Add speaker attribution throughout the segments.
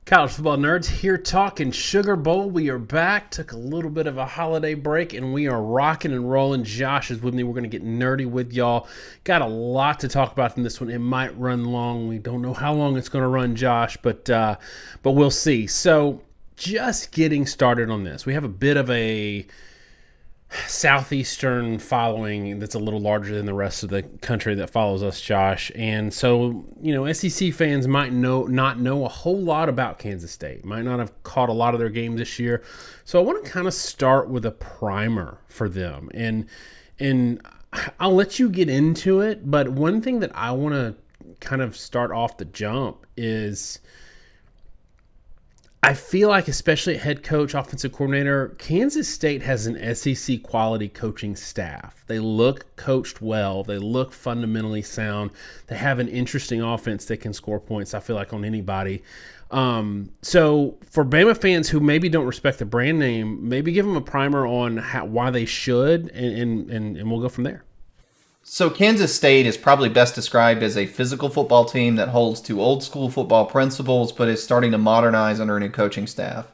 Speaker 1: College football nerds here talking Sugar Bowl. We are back. Took a little bit of a holiday break, and we are rocking and rolling. Josh is with me. We're going to get nerdy with y'all. Got a lot to talk about in this one. It might run long. We don't know how long it's going to run, Josh, but we'll see. So just getting started on this. We have a bit of a southeastern following that's a little larger than the rest of the country that follows us, Josh. And so, SEC fans might not know a whole lot about Kansas State, might not have caught a lot of their games this year. So I want to kind of start with a primer for them. And I'll let you get into it, but one thing that I want to kind of start off the jump is I feel like, especially at head coach, offensive coordinator, Kansas State has an SEC quality coaching staff. They look coached well. They look fundamentally sound. They have an interesting offense that can score points, I feel like, on anybody. So for Bama fans who maybe don't respect the brand name, maybe give them a primer on why they should, and we'll go from there.
Speaker 2: So Kansas State is probably best described as a physical football team that holds to old school football principles, but is starting to modernize under a new coaching staff.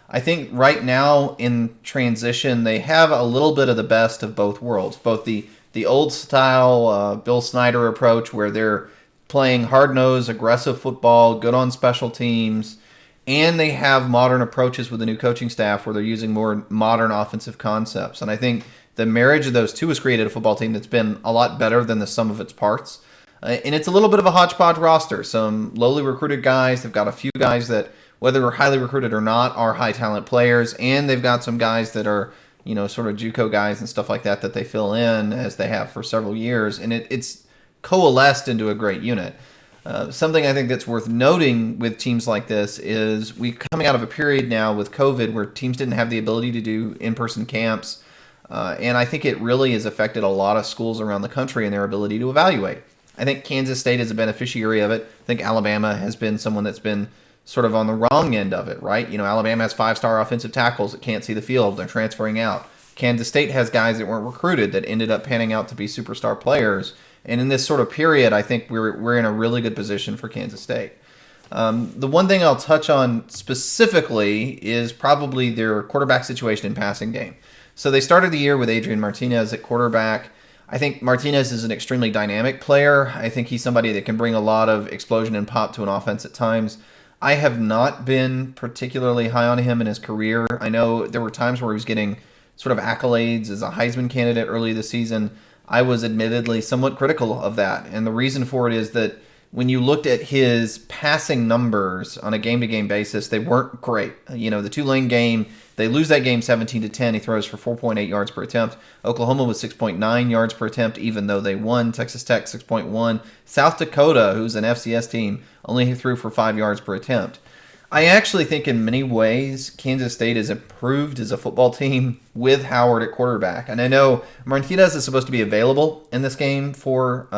Speaker 2: I think right now in transition, they have a little bit of the best of both worlds, both the old style Bill Snyder approach where they're playing hard-nosed, aggressive football, good on special teams, and they have modern approaches with the new coaching staff where they're using more modern offensive concepts. And I think the marriage of those two has created a football team that's been a lot better than the sum of its parts. And it's a little bit of a hodgepodge roster. Some lowly recruited guys. They've got a few guys that, whether they're highly recruited or not, are high talent players. And they've got some guys that are, sort of JUCO guys and stuff like that they fill in as they have for several years. And it's coalesced into a great unit. Something I think that's worth noting with teams like this is we're coming out of a period now with COVID where teams didn't have the ability to do in-person camps. And I think it really has affected a lot of schools around the country and their ability to evaluate. I think Kansas State is a beneficiary of it. I think Alabama has been someone that's been sort of on the wrong end of it, right? Alabama has 5-star offensive tackles that can't see the field. They're transferring out. Kansas State has guys that weren't recruited that ended up panning out to be superstar players. And in this sort of period, I think we're in a really good position for Kansas State. The one thing I'll touch on specifically is probably their quarterback situation in passing game. So they started the year with Adrian Martinez at quarterback. I think Martinez is an extremely dynamic player. I think he's somebody that can bring a lot of explosion and pop to an offense at times. I have not been particularly high on him in his career. I know there were times where he was getting sort of accolades as a Heisman candidate early this season. I was admittedly somewhat critical of that. And the reason for it is that when you looked at his passing numbers on a game-to-game basis, they weren't great. The Tulane game, they lose that game 17-10. He throws for 4.8 yards per attempt. Oklahoma was 6.9 yards per attempt, even though they won. Texas Tech, 6.1. South Dakota, who's an FCS team, only threw for 5 yards per attempt. I actually think in many ways, Kansas State has improved as a football team with Howard at quarterback. And I know Martinez is supposed to be available in this game for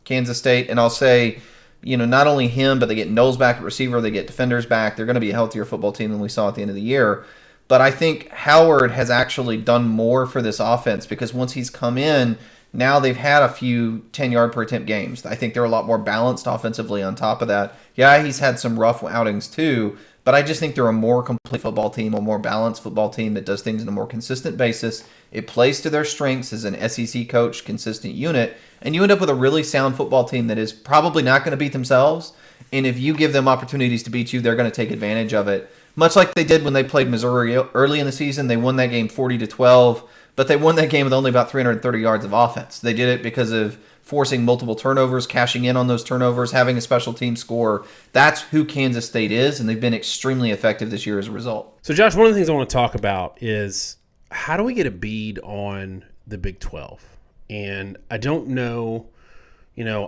Speaker 2: Kansas State, and I'll say, not only him, but they get Knowles back at receiver, they get defenders back. They're going to be a healthier football team than we saw at the end of the year. But I think Howard has actually done more for this offense because once he's come in, now they've had a few 10-yard per attempt games. I think they're a lot more balanced offensively on top of that. Yeah, he's had some rough outings too, but I just think they're a more complete football team, a more balanced football team that does things on a more consistent basis. It plays to their strengths as an SEC coach, consistent unit, and you end up with a really sound football team that is probably not going to beat themselves. And if you give them opportunities to beat you, they're going to take advantage of it. Much like they did when they played Missouri early in the season, they won that game 40-12, but they won that game with only about 330 yards of offense. They did it because of forcing multiple turnovers, cashing in on those turnovers, having a special team score. That's who Kansas State is, and they've been extremely effective this year as a result.
Speaker 1: So, Josh, one of the things I want to talk about is how do we get a bead on the Big 12? And I don't know,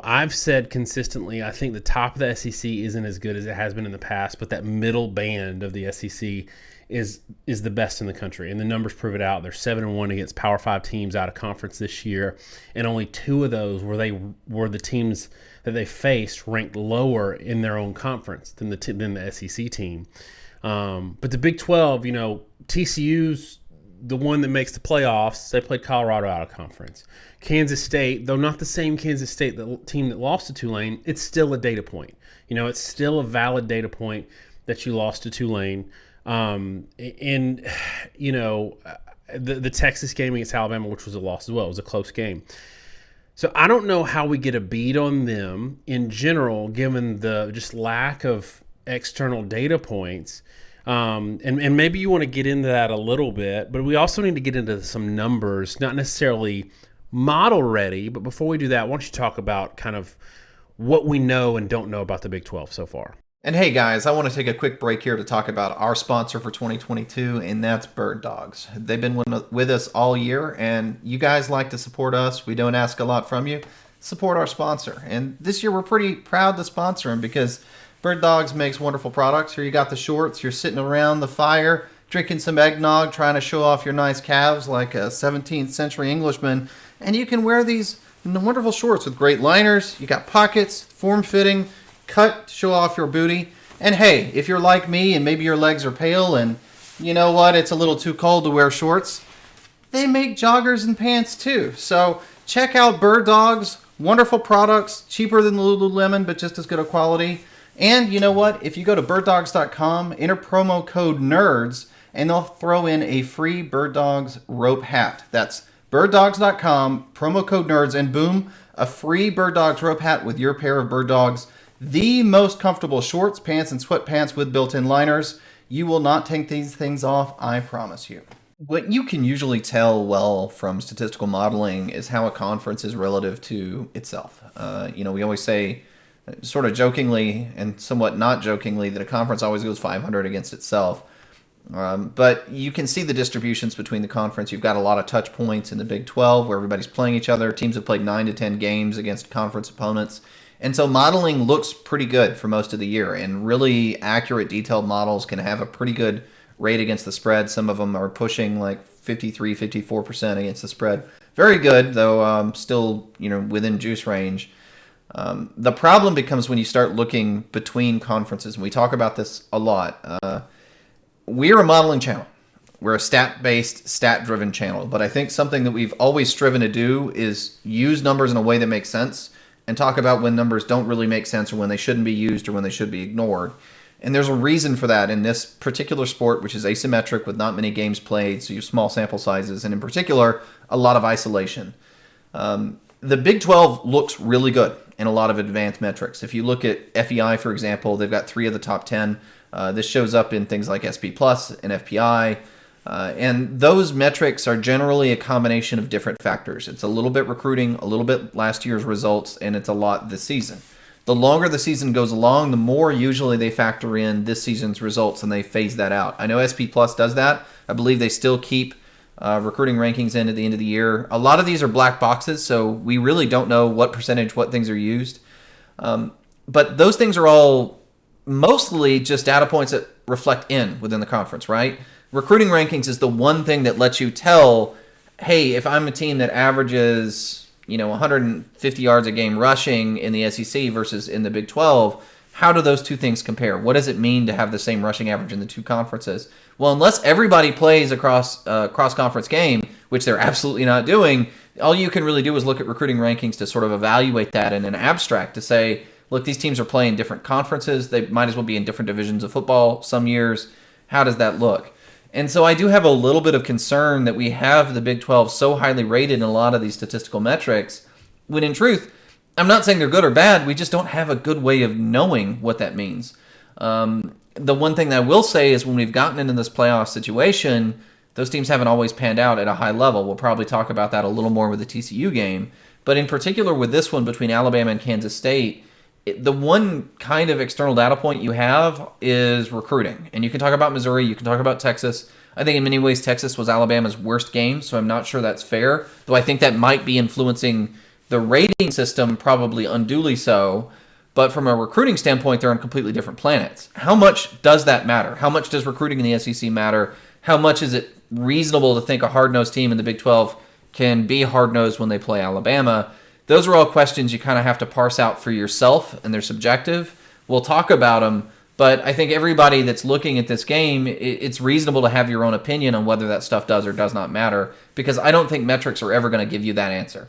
Speaker 1: I've said consistently, I think the top of the SEC isn't as good as it has been in the past, but that middle band of the SEC is the best in the country, and the numbers prove it out. They're 7-1 against Power 5 teams out of conference this year, and only 2 of those were the teams that they faced ranked lower in their own conference than the SEC team. But the Big 12, TCU's the one that makes the playoffs. They played Colorado out of conference. Kansas State, though not the same Kansas State, the team that lost to Tulane, it's still a data point. It's still a valid data point. that you lost to Tulane. And, you know, the Texas game against Alabama, which was a loss as well. It was a close game. So I don't know how we get a beat on them in general, given the just lack of external data points. And maybe you want to get into that a little bit, but we also need to get into some numbers, not necessarily model ready. But before we do that, why don't you talk about kind of what we know and don't know about the Big 12 so far?
Speaker 2: And hey guys, I want to take a quick break here to talk about our sponsor for 2022, and that's Bird Dogs. They've been with us all year, and you guys like to support us. We don't ask a lot from you. Support our sponsor. And this year we're pretty proud to sponsor him because Bird Dogs makes wonderful products. Here you got the shorts. You're sitting around the fire, drinking some eggnog, trying to show off your nice calves like a 17th century Englishman. And you can wear these wonderful shorts with great liners. You got pockets, form-fitting, cut to show off your booty. And hey, if you're like me and maybe your legs are pale and you know what, it's a little too cold to wear shorts, they make joggers and pants too. So check out Bird Dogs. Wonderful products, cheaper than Lululemon, but just as good a quality. And you know what? If you go to birddogs.com, enter promo code NERDS, and they'll throw in a free Bird Dogs rope hat. That's birddogs.com, promo code NERDS, and boom, a free Bird Dogs rope hat with your pair of Bird Dogs. The most comfortable shorts, pants, and sweatpants with built-in liners. You will not take these things off, I promise you. What you can usually tell well from statistical modeling is how a conference is relative to itself. We always say, sort of jokingly and somewhat not jokingly, that a conference always goes 500 against itself. But you can see the distributions between the conference. You've got a lot of touch points in the Big 12 where everybody's playing each other. Teams have played 9 to 10 games against conference opponents. And so modeling looks pretty good for most of the year. And really accurate, detailed models can have a pretty good rate against the spread. Some of them are pushing like 53, 54% against the spread. Very good, though still within juice range. The problem becomes when you start looking between conferences, and we talk about this a lot. We're a modeling channel. We're a stat-based, stat-driven channel. But I think something that we've always striven to do is use numbers in a way that makes sense and talk about when numbers don't really make sense or when they shouldn't be used or when they should be ignored. And there's a reason for that in this particular sport, which is asymmetric with not many games played, so you have small sample sizes, and in particular, a lot of isolation. The Big 12 looks really good in a lot of advanced metrics. If you look at FEI, for example, they've got 3 of the top 10. This shows up in things like SP Plus and FPI. And those metrics are generally a combination of different factors. It's a little bit recruiting, a little bit last year's results, and it's a lot this season. The longer the season goes along, the more usually they factor in this season's results and they phase that out. I know SP Plus does that. I believe they still keep recruiting rankings in at the end of the year. A lot of these are black boxes, so we really don't know what percentage, what things are used. But those things are all mostly just data points that reflect within the conference, right? Recruiting rankings is the one thing that lets you tell, hey, if I'm a team that averages 150 yards a game rushing in the SEC versus in the Big 12, how do those two things compare? What does it mean to have the same rushing average in the two conferences? Well, unless everybody plays a cross-conference game, which they're absolutely not doing, all you can really do is look at recruiting rankings to sort of evaluate that in an abstract to say, look, these teams are playing different conferences. They might as well be in different divisions of football some years. How does that look? And so I do have a little bit of concern that we have the Big 12 so highly rated in a lot of these statistical metrics, when in truth, I'm not saying they're good or bad, we just don't have a good way of knowing what that means. The one thing that I will say is when we've gotten into this playoff situation, those teams haven't always panned out at a high level. We'll probably talk about that a little more with the TCU game. But in particular with this one between Alabama and Kansas State, the one kind of external data point you have is recruiting. And you can talk about Missouri, you can talk about Texas. I think in many ways Texas was Alabama's worst game, so I'm not sure that's fair. Though I think that might be influencing the rating system, probably unduly so. But from a recruiting standpoint, they're on completely different planets. How much does that matter? How much does recruiting in the SEC matter? How much is it reasonable to think a hard-nosed team in the Big 12 can be hard-nosed when they play Alabama? Those are all questions you kind of have to parse out for yourself, and they're subjective. We'll talk about them, but I think everybody that's looking at this game, it's reasonable to have your own opinion on whether that stuff does or does not matter, because I don't think metrics are ever going to give you that answer.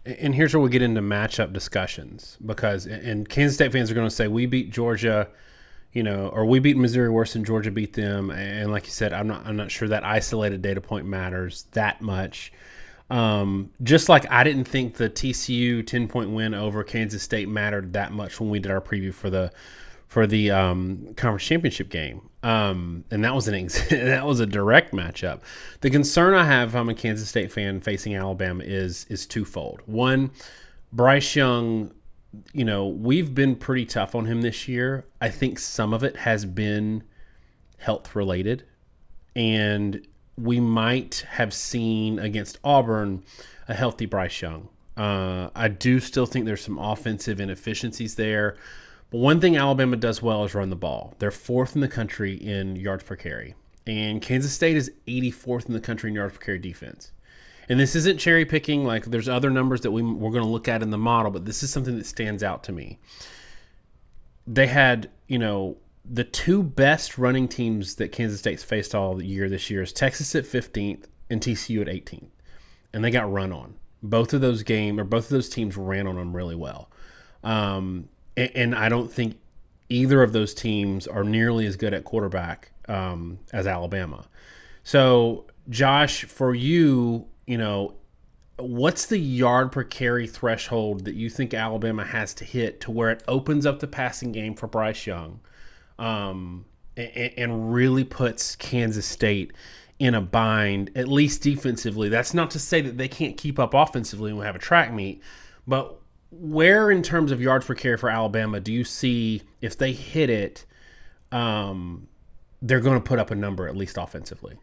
Speaker 1: and here's where we get into matchup discussions, because and Kansas State fans are going to say we beat Georgia, or we beat Missouri worse than Georgia beat them. And like you said, I'm not sure that isolated data point matters that much. Just like I didn't think the TCU 10-point win over Kansas State mattered that much when we did our preview for the conference championship game. And that was that was a direct matchup. The concern I have if I'm a Kansas State fan facing Alabama is twofold. One, Bryce Young, we've been pretty tough on him this year. I think some of it has been health related, and we might have seen against Auburn a healthy Bryce Young. I do still think there's some offensive inefficiencies there. But one thing Alabama does well is run the ball. They're 4th in the country in yards per carry. And Kansas State is 84th in the country in yards per carry defense. And this isn't cherry picking. Like, there's other numbers that we're going to look at in the model, but this is something that stands out to me. They had, the two best running teams that Kansas State's faced all year this year is Texas at 15th and TCU at 18th. And they got run on. Both of those teams ran on them really well. And I don't think either of those teams are nearly as good at quarterback as Alabama. So, Josh, for you, what's the yard per carry threshold that you think Alabama has to hit to where it opens up the passing game for Bryce Young and really puts Kansas State in a bind, at least defensively? That's not to say that they can't keep up offensively when we have a track meet, but where in terms of yards per carry for Alabama do you see if they hit it, they're going to put up a number at least offensively?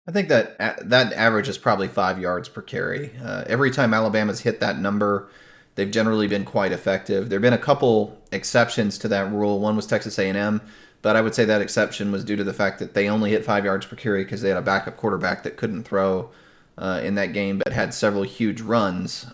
Speaker 2: I think that average is probably 5 yards per carry. Every time Alabama's hit that number, they've generally been quite effective. There have been a couple exceptions to that rule. One was Texas A&M, but I would say that exception was due to the fact that they only hit 5 yards per carry because they had a backup quarterback that couldn't throw in that game, but had several huge runs.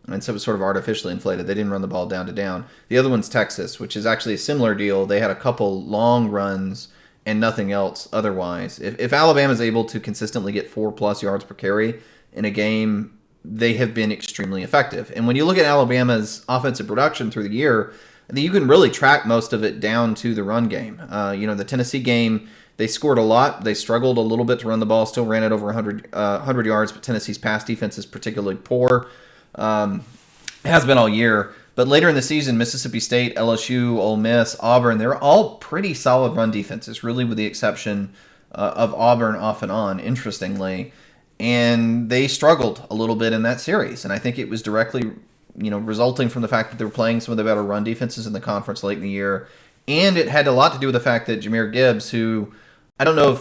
Speaker 2: And so it was sort of artificially inflated. They didn't run the ball down to down. The other one's Texas, which is actually a similar deal. They had a couple long runs and nothing else otherwise. If Alabama's able to consistently get 4+ yards per carry in a game, they have been extremely effective. And when you look at Alabama's offensive production through the year, I think you can really track most of it down to the run game. The Tennessee game, they scored a lot. They struggled a little bit to run the ball, still ran it over 100 yards, but Tennessee's pass defense is particularly poor. Has been all year. But later in the season, Mississippi State, LSU, Ole Miss, Auburn, they're all pretty solid run defenses, really with the exception of Auburn off and on, interestingly. And they struggled a little bit in that series. And I think it was directly, resulting from the fact that they were playing some of the better run defenses in the conference late in the year. And it had a lot to do with the fact that Jahmyr Gibbs, who, I don't know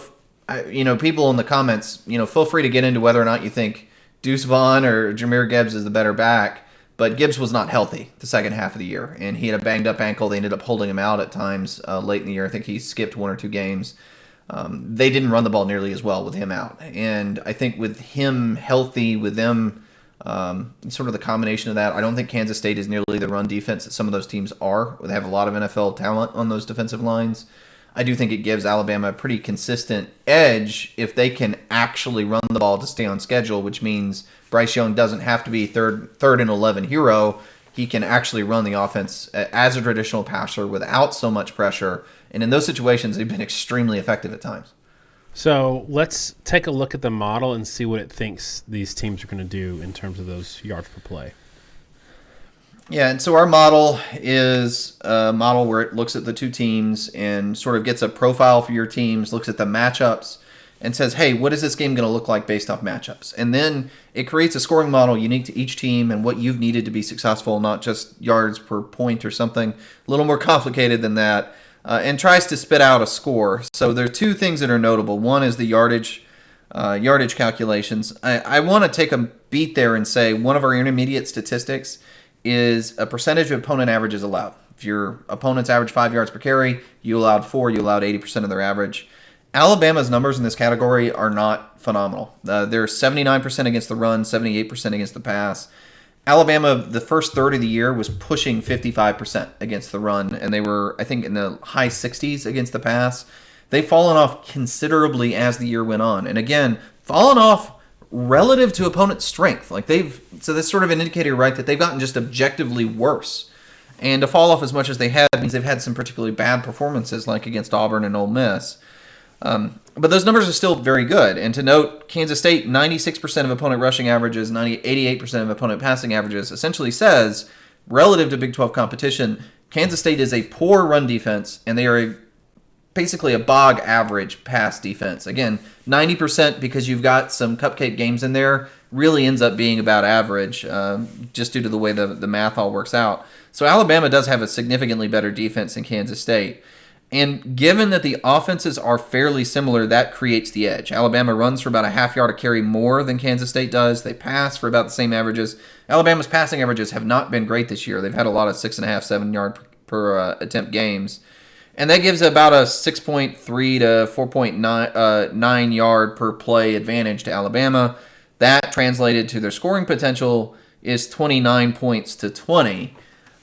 Speaker 2: if, people in the comments, feel free to get into whether or not you think Deuce Vaughn or Jahmyr Gibbs is the better back. But Gibbs was not healthy the second half of the year, and he had a banged-up ankle. They ended up holding him out at times late in the year. I think he skipped 1 or 2 games. They didn't run the ball nearly as well with him out. And I think with him healthy, with them, sort of the combination of that, I don't think Kansas State is nearly the run defense that some of those teams are. They have a lot of NFL talent on those defensive lines. I do think it gives Alabama a pretty consistent edge if they can actually run the ball to stay on schedule, which means Bryce Young doesn't have to be third and 11 hero. He can actually run the offense as a traditional passer without so much pressure. And in those situations, they've been extremely effective at times.
Speaker 1: So let's take a look at the model and see what it thinks these teams are going to do in terms of those yards per play.
Speaker 2: Yeah, and so our model is a model where it looks at the two teams and sort of gets a profile for your teams, looks at the matchups, and says, hey, what is this game going to look like based off matchups? And then it creates a scoring model unique to each team and what you've needed to be successful, not just yards per point or something a little more complicated than that, and tries to spit out a score. So there are two things that are notable. One is the yardage calculations. I want to take a beat there and say one of our intermediate statistics is a percentage of opponent averages allowed. If your opponents average 5 yards per carry, you allowed 4, you allowed 80% of their average. Alabama's numbers in this category are not phenomenal. They're 79% against the run, 78% against the pass. Alabama, the first third of the year, was pushing 55% against the run, and they were, I think, in the high 60s against the pass. They've fallen off considerably as the year went on. And again, fallen off relative to opponent's strength. So that's sort of an indicator, right, that they've gotten just objectively worse. And to fall off as much as they have means they've had some particularly bad performances, like against Auburn and Ole Miss. But those numbers are still very good. And to note, Kansas State, 96% of opponent rushing averages, 88% of opponent passing averages, essentially says, relative to Big 12 competition, Kansas State is a poor run defense, and they are basically a bog average pass defense. Again, 90% because you've got some cupcake games in there really ends up being about average, just due to the way the math all works out. So Alabama does have a significantly better defense than Kansas State. And given that the offenses are fairly similar, that creates the edge. Alabama runs for about a half yard a carry more than Kansas State does. They pass for about the same averages. Alabama's passing averages have not been great this year. They've had a lot of 6.5, 7 yard per attempt games. And that gives about a 6.3 to 4.9 yard per play advantage to Alabama. That translated to their scoring potential is 29 points to 20.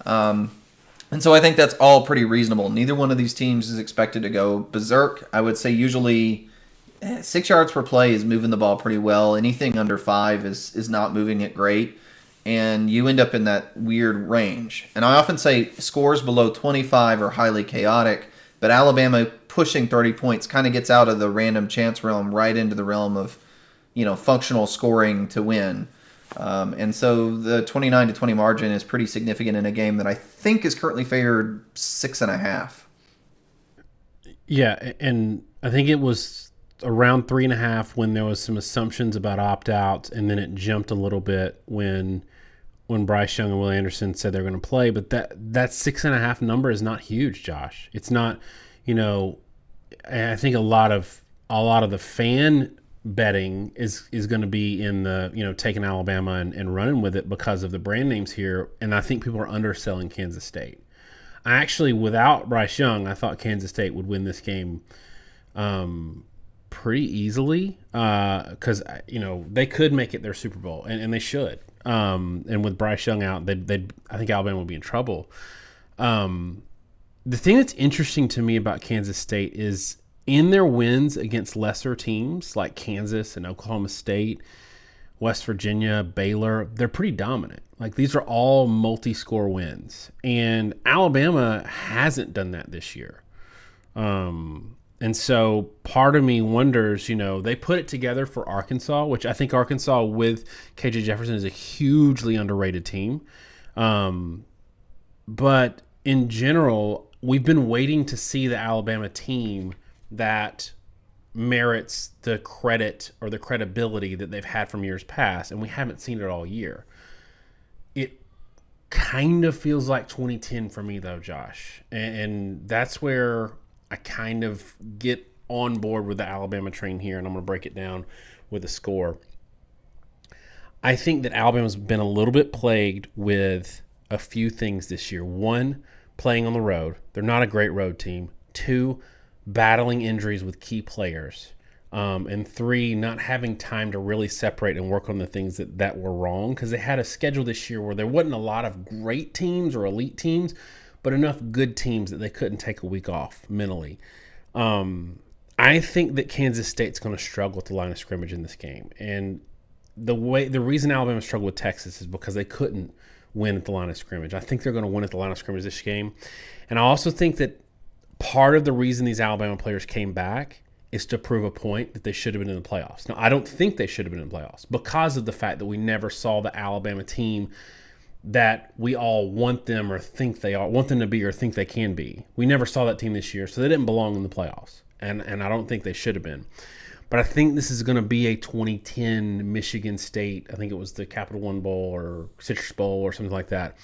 Speaker 2: And so I think that's all pretty reasonable. Neither one of these teams is expected to go berserk. I would say usually 6 yards per play is moving the ball pretty well. Anything under 5 is not moving it great. And you end up in that weird range. And I often say scores below 25 are highly chaotic, but Alabama pushing 30 points kind of gets out of the random chance realm right into the realm of, functional scoring to win. And so the 29 to 20 margin is pretty significant in a game that I think is currently favored 6.5.
Speaker 1: Yeah, and I think it was around 3.5 when there was some assumptions about opt-outs, and then it jumped a little bit when Bryce Young and Will Anderson said they're going to play. But that 6.5 number is not huge, Josh. It's not, I think a lot of the fan betting is going to be in the taking Alabama and running with it because of the brand names here, and I think people are underselling Kansas State. I actually, without Bryce Young, I thought Kansas State would win this game pretty easily because they could make it their Super Bowl, and they should. And with Bryce Young out, I think Alabama will be in trouble. The thing that's interesting to me about Kansas State is in their wins against lesser teams like Kansas and Oklahoma State, West Virginia, Baylor, they're pretty dominant. Like, these are all multi-score wins. And Alabama hasn't done that this year. And so part of me wonders, they put it together for Arkansas, which I think Arkansas with KJ Jefferson is a hugely underrated team. But in general, we've been waiting to see the Alabama team that merits the credit or the credibility that they've had from years past, and we haven't seen it all year. It kind of feels like 2010 for me, though, Josh. And that's where I kind of get on board with the Alabama train here, and I'm going to break it down with a score. I think that Alabama's been a little bit plagued with a few things this year. One, playing on the road. They're not a great road team. Two, battling injuries with key players. And three, not having time to really separate and work on the things that were wrong, because they had a schedule this year where there wasn't a lot of great teams or elite teams, but enough good teams that they couldn't take a week off mentally. I think that Kansas State's going to struggle at the line of scrimmage in this game. And the reason Alabama struggled with Texas is because they couldn't win at the line of scrimmage. I think they're going to win at the line of scrimmage this game. And I also think that part of the reason these Alabama players came back is to prove a point that they should have been in the playoffs. Now, I don't think they should have been in the playoffs because of the fact that we never saw the Alabama team that we all want them or think they are, want them to be or think they can be. We never saw that team this year, so they didn't belong in the playoffs. And I don't think they should have been. But I think this is going to be a 2010 Michigan State, I think it was the Capital One Bowl or Citrus Bowl or something like that,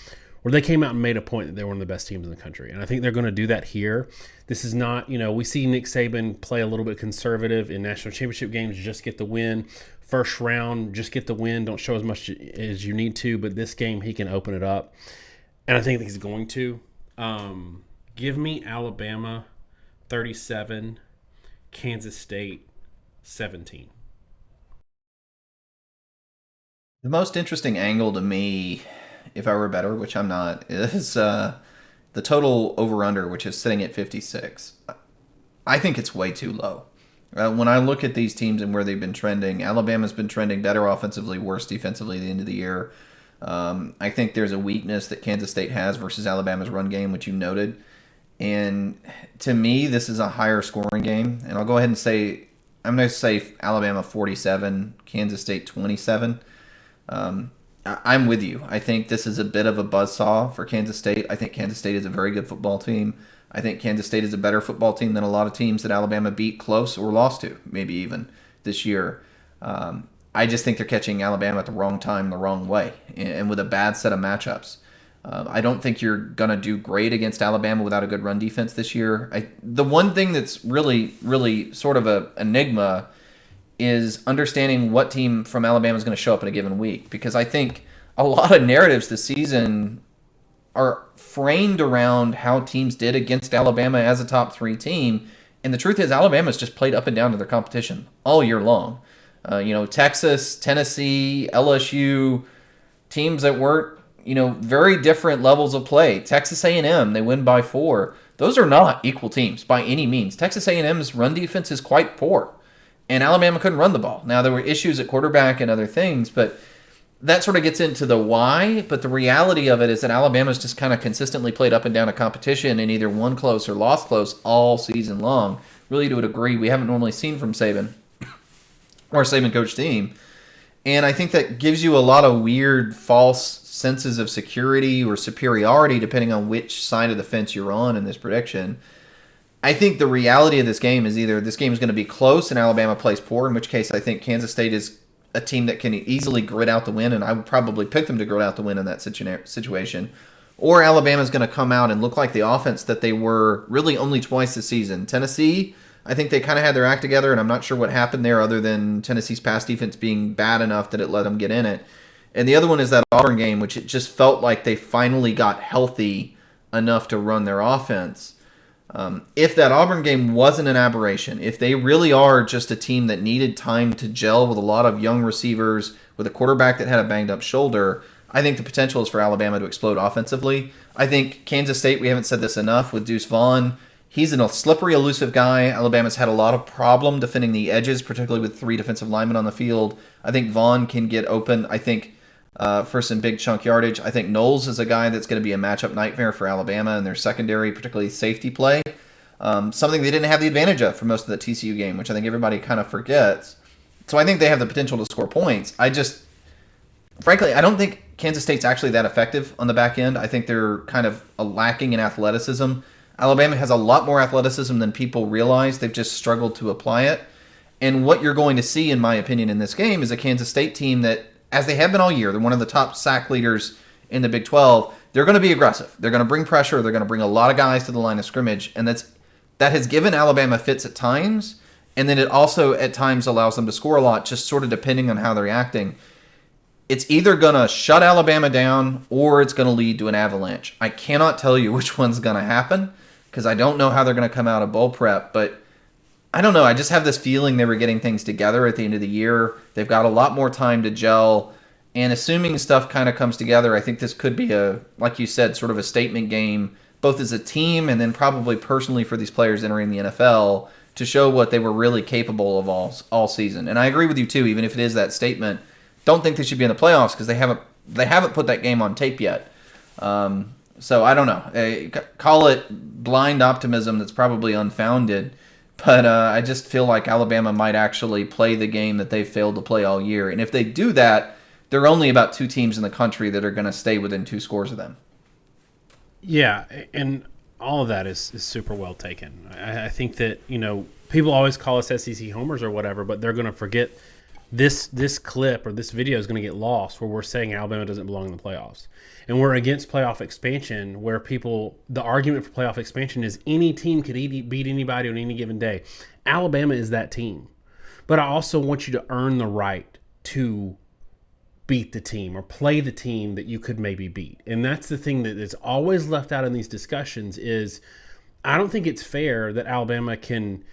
Speaker 1: where they came out and made a point that they were one of the best teams in the country. And I think they're going to do that here. This is not, we see Nick Saban play a little bit conservative in national championship games, just get the win. First round, just get the win. Don't show as much as you need to. But this game, he can open it up. And I think he's going to. Give me Alabama 37, Kansas State 17.
Speaker 2: The most interesting angle to me, if I were better, which I'm not, is the total over-under, which is sitting at 56. I think it's way too low. When I look at these teams and where they've been trending, Alabama's been trending better offensively, worse defensively at the end of the year. I think there's a weakness that Kansas State has versus Alabama's run game, which you noted. And to me, this is a higher scoring game. And I'll go ahead and say, I'm going to say Alabama 47, Kansas State 27. I'm with you. I think this is a bit of a buzzsaw for Kansas State. I think Kansas State is a very good football team. I think Kansas State is a better football team than a lot of teams that Alabama beat close or lost to, maybe even this year. I just think they're catching Alabama at the wrong time, the wrong way, and with a bad set of matchups. I don't think you're going to do great against Alabama without a good run defense this year. The one thing that's really, really sort of an enigma is understanding what team from Alabama is going to show up in a given week. Because I think a lot of narratives this season are framed around how teams did against Alabama as a top 3 team. And the truth is Alabama's just played up and down to their competition all year long. Texas, Tennessee, LSU, teams that weren't, very different levels of play. Texas A&M, they win by 4. Those are not equal teams by any means. Texas A&M's run defense is quite poor. And Alabama couldn't run the ball. Now, there were issues at quarterback and other things, but that sort of gets into the why. But the reality of it is that Alabama's just kind of consistently played up and down a competition and either won close or lost close all season long, really to a degree we haven't normally seen from Saban or a Saban coach team. And I think that gives you a lot of weird, false senses of security or superiority depending on which side of the fence you're on in this prediction. I think the reality of this game is either this game is going to be close and Alabama plays poor, in which case I think Kansas State is a team that can easily grit out the win, and I would probably pick them to grit out the win in that situation. Or Alabama is going to come out and look like the offense that they were really only twice this season. Tennessee, I think they kind of had their act together, and I'm not sure what happened there other than Tennessee's pass defense being bad enough that it let them get in it. And the other one is that Auburn game, which it just felt like they finally got healthy enough to run their offense. If that Auburn game wasn't an aberration, if they really are just a team that needed time to gel with a lot of young receivers, with a quarterback that had a banged-up shoulder, I think the potential is for Alabama to explode offensively. I think Kansas State, we haven't said this enough, with Deuce Vaughn, he's a slippery, elusive guy. Alabama's had a lot of problem defending the edges, particularly with 3 defensive linemen on the field. I think Vaughn can get open, for some big chunk yardage. I think Knowles is a guy that's going to be a matchup nightmare for Alabama and their secondary, particularly safety play. Something they didn't have the advantage of for most of the TCU game, which I think everybody kind of forgets. So I think they have the potential to score points. Frankly, I don't think Kansas State's actually that effective on the back end. I think they're kind of lacking in athleticism. Alabama has a lot more athleticism than people realize. They've just struggled to apply it. And what you're going to see, in my opinion, in this game is a Kansas State team that, as they have been all year, they're one of the top sack leaders in the Big 12. They're going to be aggressive. They're going to bring pressure. They're going to bring a lot of guys to the line of scrimmage. And that has given Alabama fits at times. And then it also at times allows them to score a lot, just sort of depending on how they're acting. It's either going to shut Alabama down or it's going to lead to an avalanche. I cannot tell you which one's going to happen because I don't know how they're going to come out of bowl prep. But I don't know. I just have this feeling they were getting things together at the end of the year. They've got a lot more time to gel. And assuming stuff kind of comes together, I think this could be like you said, sort of a statement game, both as a team and then probably personally for these players entering the NFL to show what they were really capable of all season. And I agree with you too, even if it is that statement. Don't think they should be in the playoffs because they haven't put that game on tape yet. So I don't know. Call it blind optimism that's probably unfounded. But I just feel like Alabama might actually play the game that they've failed to play all year. And if they do that, there are only about 2 teams in the country that are going to stay within 2 scores of them.
Speaker 1: Yeah, and all of that is super well taken. I think that, people always call us SEC homers or whatever, but they're going to forget this clip or this video is going to get lost where we're saying Alabama doesn't belong in the playoffs. And we're against playoff expansion where the argument for playoff expansion is any team could beat anybody on any given day. Alabama is that team. But I also want you to earn the right to beat the team or play the team that you could maybe beat. And that's the thing that is always left out in these discussions is I don't think it's fair that Alabama can,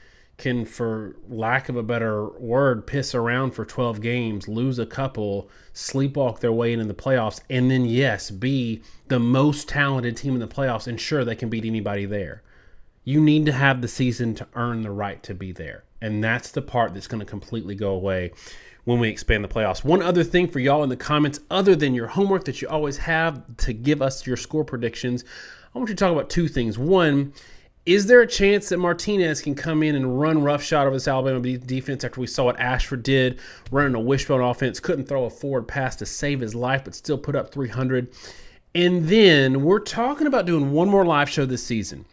Speaker 1: for lack of a better word, piss around for 12 games, lose a couple, sleepwalk their way into the playoffs, and then, yes, be the most talented team in the playoffs and sure they can beat anybody there. You need to have the season to earn the right to be there. And that's the part that's going to completely go away when we expand the playoffs. One other thing for y'all in the comments, other than your homework that you always have to give us your score predictions, I want you to talk about two things. One, is there a chance that Martinez can come in and run roughshod over this Alabama defense after we saw what Ashford did, running a wishbone offense, couldn't throw a forward pass to save his life, but still put up 300? And then we're talking about doing one more live show this season.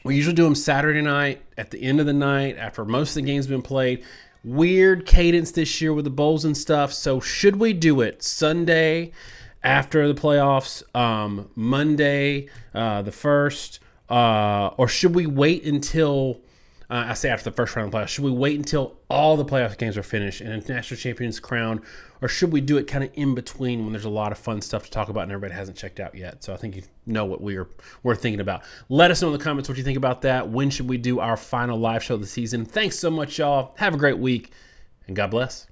Speaker 1: We usually do them Saturday night, at the end of the night, after most of the games have been played. Weird cadence this year with the bowls and stuff. So should we do it Sunday after the playoffs, Monday the 1st, or should we wait until, I say after the first round of the playoffs, should we wait until all the playoff games are finished and a national champion's crowned, or should we do it kind of in between when there's a lot of fun stuff to talk about and everybody hasn't checked out yet? So I think you know what we're thinking about. Let us know in the comments what you think about that. When should we do our final live show of the season? Thanks so much, y'all. Have a great week, and God bless.